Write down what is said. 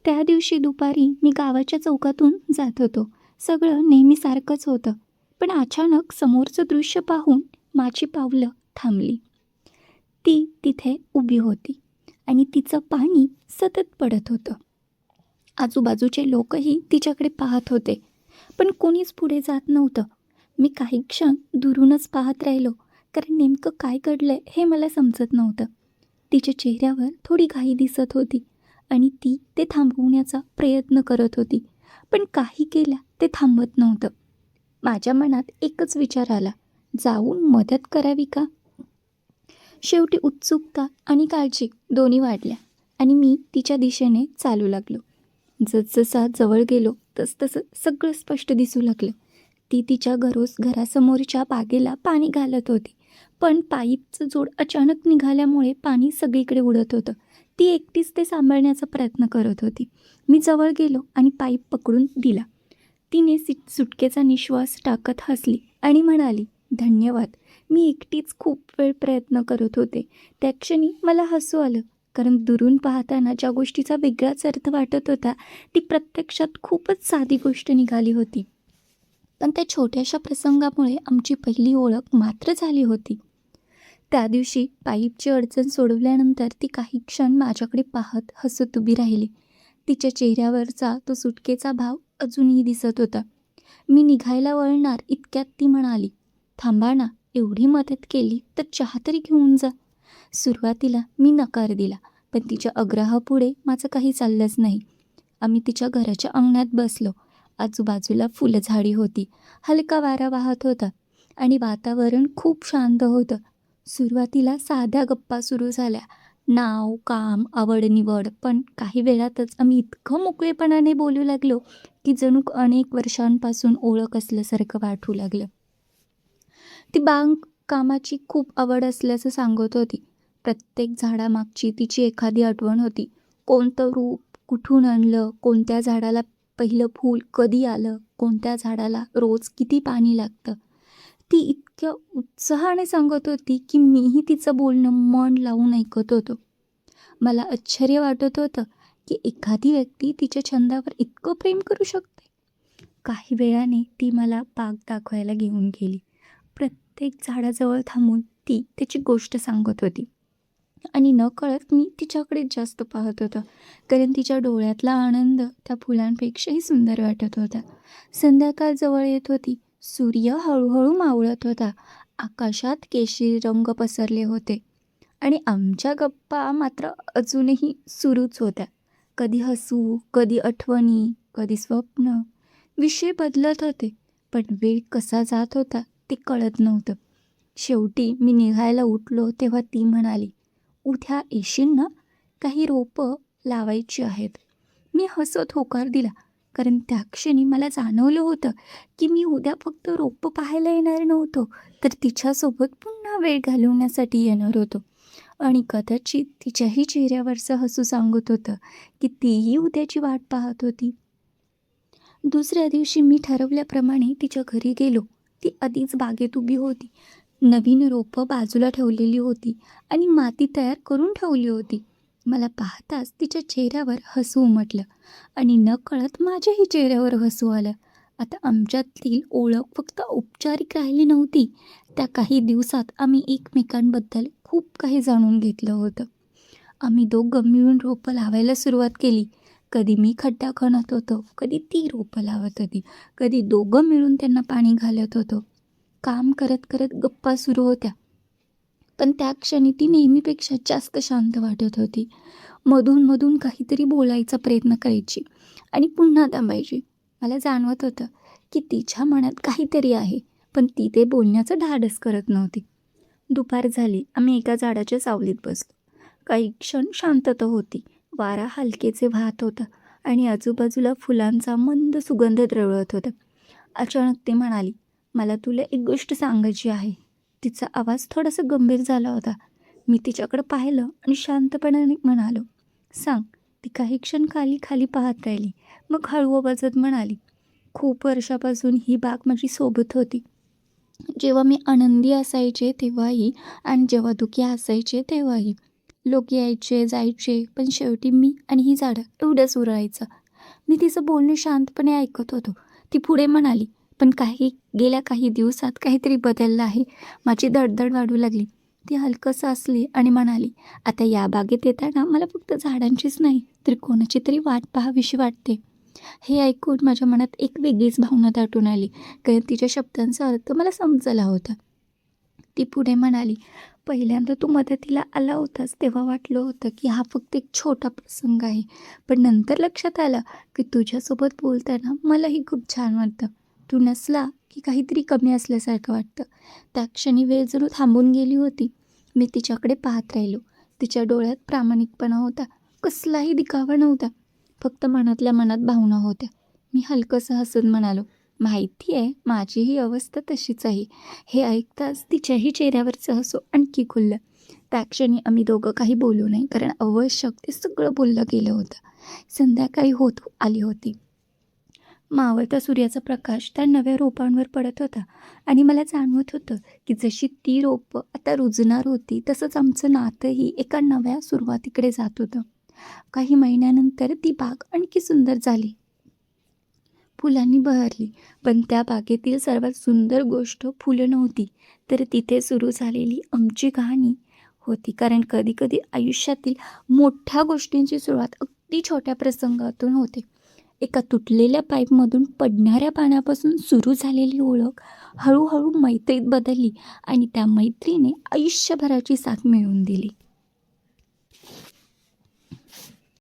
त्या दिवशी दुपारी मी गावाच्या चौकातून जात होतो. सगळं नेहमीसारखंच होतं. पण अचानक समोरचं दृश्य पाहून माझी पावलं थांबली. ती तिथे उभी होती आणि तिचं पाणी सतत पडत होतं. आजूबाजूचे लोकही तिच्याकडे पाहत होते, पण कोणीच पुढे जात नव्हतं. मी काही क्षण दुरूनच पाहत राहिलो, कारण नेमकं काय घडलंय हे मला समजत नव्हतं. तिच्या चेहऱ्यावर थोडी घाई दिसत होती आणि ती ते थांबवण्याचा प्रयत्न करत होती, पण काही केल्या ते थांबत नव्हतं. माझ्या मनात एकच विचार आला, जाऊन मदत करावी का? शेवटी उत्सुकता आणि काळजी दोन्ही वाढल्या आणि मी तिच्या दिशेने चालू लागलो. जसजसा जवळ गेलो तसतसं सगळं स्पष्ट दिसू लागलं. ती तिच्या घरासमोरच्या बागेला पाणी घालत होती, पण पाईपचं जोड अचानक निघाल्यामुळे पाणी सगळीकडे उडत होतं. ती एकटीच ते सांभाळण्याचा प्रयत्न करत होती. मी जवळ गेलो आणि पाईप पकडून दिला. तिने सुटकेचा निश्वास टाकत हसली आणि म्हणाली, धन्यवाद. मी एकटीच खूप वेळ प्रयत्न करत होते. त्या क्षणी मला हसू आलं, कारण दुरून पाहताना ज्या गोष्टीचा वेगळाच अर्थ वाटत होता, ती प्रत्यक्षात खूपच साधी गोष्ट निघाली होती. पण त्या छोट्याशा प्रसंगामुळे आमची पहिली ओळख मात्र झाली होती. त्या दिवशी पाईपची अडचण सोडवल्यानंतर ती काही क्षण माझ्याकडे पाहत हसत उभी राहिली. तिच्या चेहऱ्यावरचा तो सुटकेचा भाव अजूनही दिसत होता. मी निघायला वळणार इतक्यात ती म्हणाली, थांबा ना, एवढी मदत केली तर चहा तरी घेऊन जा. सुरुवातीला मी नकार दिला, पण तिच्या आग्रहापुढे माझं काही चाललंच नाही. आम्ही तिच्या घराच्या अंगणात बसलो. आजूबाजूला फुलझाडी होती, हलका वारा वाहत होता आणि वातावरण खूप शांत होतं. सुरुवातीला साध्या गप्पा सुरू झाल्या, नाव, काम, आवड-निवड. पण काही वेळातच आम्ही इतकं मोकळेपणाने बोलू लागलो की जणू अनेक वर्षांपासून ओळख असल्यासारखं वाटू लागलं. ती कामाची खूप आवड असल्याचं सांगत होती. प्रत्येक झाडामागची तिची एखादी आठवण होती. कोणतं रूप कुठून आणलं, कोणत्या झाडाला पहिलं फूल कधी आलं, कोणत्या झाडाला रोज किती पाणी लागतं. ती इतक्या उत्साहाने सांगत होती की मीही तिचं बोलणं मन लावून ऐकत होतो. मला आश्चर्य वाटत होतं की एखादी व्यक्ती तिच्या छंदावर इतकं प्रेम करू शकते. काही वेळाने ती मला बाग दाखवायला घेऊन गेली. प्रत्येक झाडाजवळ थांबून ती त्याची गोष्ट सांगत होती आणि नकळत मी तिच्याकडे जास्त पाहत होतो, कारण तिच्या डोळ्यातला आनंद त्या फुलांपेक्षाही सुंदर वाटत होता. संध्याकाळ जवळ येत होती. सूर्य हळूहळू मावळत होता. आकाशात केशरी रंग पसरले होते आणि आमच्या गप्पा मात्र अजूनही सुरूच होत्या. कधी हसू, कधी आठवणी, कधी स्वप्न. विषय बदलत होते, पण वेळ कसा जात होता ते कळत नव्हतं. शेवटी मी निघायला उठलो तेव्हा ती म्हणाली, उद्या येशील ना? काही रोपं लावायची आहेत. मी हसत होकार दिला, कारण त्या क्षणी मला जाणवलं होतं की मी उद्या फक्त रोपं पाहायला येणार नव्हतो, तर तिच्यासोबत पुन्हा वेळ घालवण्यासाठी येणार होतो. आणि कदाचित तिच्याही चेहऱ्यावरचं हसू सांगत होतं की तीही उद्याची वाट पाहत होती. दुसऱ्या दिवशी मी ठरवल्याप्रमाणे तिच्या घरी गेलो. ती आधीच बागेत उभी होती. नवीन रोपं बाजूला ठेवलेली होती आणि माती तयार करून ठेवली होती. मला पाहताच तिच्या चेहऱ्यावर हसू उमटलं आणि नकळत माझ्याही चेहऱ्यावर हसू आलं. आता आमच्यातील ओळख फक्त औपचारिक राहिली नव्हती. त्या काही दिवसात आम्ही एकमेकांबद्दल खूप काही जाणून घेतलं होतं. आम्ही दोघं मिळून रोपं लावायला सुरुवात केली. कधी मी खड्डा खणत होतो, कधी ती रोपं लावत होती, कधी दोघं मिळून त्यांना पाणी घालत होतो. काम करत करत गप्पा सुरू होत्या, पण त्या क्षणी ती नेहमीपेक्षा जास्त शांत वाटत होती. मधून मधून काहीतरी बोलायचा प्रयत्न करायची आणि पुन्हा थांबायची. मला जाणवत होतं की तिच्या मनात काहीतरी आहे, पण ती ते बोलण्याचं धाडस करत नव्हती. दुपार झाली. आम्ही एका झाडाच्या सावलीत बसलो. काही क्षण शांतता होती. वारा हलकेचे वाहत होता आणि आजूबाजूला फुलांचा मंद सुगंध दरवळत होता. अचानक ती म्हणाली, मला तुला एक गोष्ट सांगायची आहे. तिचा आवाज थोडासा गंभीर झाला होता. मी तिच्याकडे पाहिलं आणि शांतपणाने म्हणालो, सांग. ती काही क्षण खाली पाहत राहिली. मग हळू आवाजात म्हणाली, खूप वर्षापासून ही बाग माझी सोबत होती. जेव्हा मी आनंदी असायचे तेव्हाही आणि जेव्हा दुःखी असायचे तेव्हाही. लोक यायचे जायचे, पण शेवटी मी आणि ही झाडं एवढंच उरळायचं. मी तिचं बोलणे शांतपणे ऐकत होतो. ती पुढे म्हणाली, पण गेल्या काही दिवसात काहीतरी बदललं आहे. माझी धडधड वाढू लागली. ती हलकंसं हसली आणि म्हणाली, आता या बागेत येताना मला फक्त झाडांचीच नाही तर कोणाची तरी वाट पाहावीशी वाटते. हे ऐकून माझ्या मनात एक वेगळीच भावना दाटून आली, कारण तिच्या शब्दांचा अर्थ मला समजला होता. ती पुढे म्हणाली, पहिल्यांदा तू मदतीला आला होतास तेव्हा वाटलं होतं की हा फक्त एक छोटा प्रसंग आहे, पण नंतर लक्षात आलं की तुझ्यासोबत बोलताना मलाही खूप छान वाटतं. तू नसला की काहीतरी कमी असल्यासारखं वाटतं. त्या क्षणी वेळ जणू थांबून गेली होती. मी तिच्याकडे पाहत राहिलो. तिच्या डोळ्यात प्रामाणिकपणा होता, कसलाही दिखावा नव्हता, फक्त मनातल्या मनात भावना होत्या. मी हलकंसं हसून म्हणालो, माहिती आहे माझीही अवस्था तशीच आहे. हे ऐकताच तिच्याही चेहऱ्यावरचं हसू आणखी खुललं. त्या क्षणी आम्ही दोघं काही बोलू नये, कारण आवश्यक ते सगळं बोललं गेलं होतं. संध्याकाळी होत आली होती. मावळता सूर्याचा प्रकाश त्या नव्या रोपांवर पडत होता आणि मला जाणवत होतं की जशी ती रोपं आता रुजणार होती, तसंच आमचं नातंही एका नव्या सुरुवातीकडे जात होतं. काही महिन्यानंतर ती बाग आणखी सुंदर झाली, फुलांनी बहरली. पण त्या बागेतील सर्वात सुंदर गोष्ट फुलं नव्हती, तर तिथे सुरू झालेली आमची कहाणी होती. कारण कधीकधी आयुष्यातील मोठ्या गोष्टींची सुरुवात अगदी छोट्या प्रसंगातून होते. एका तुटलेल्या पाईपमधून पडणाऱ्या पाण्यापासून सुरू झालेली ओळख हळूहळू मैत्रीत बदलली आणि त्या मैत्रीने आयुष्यभराची साथ मिळवून दिली.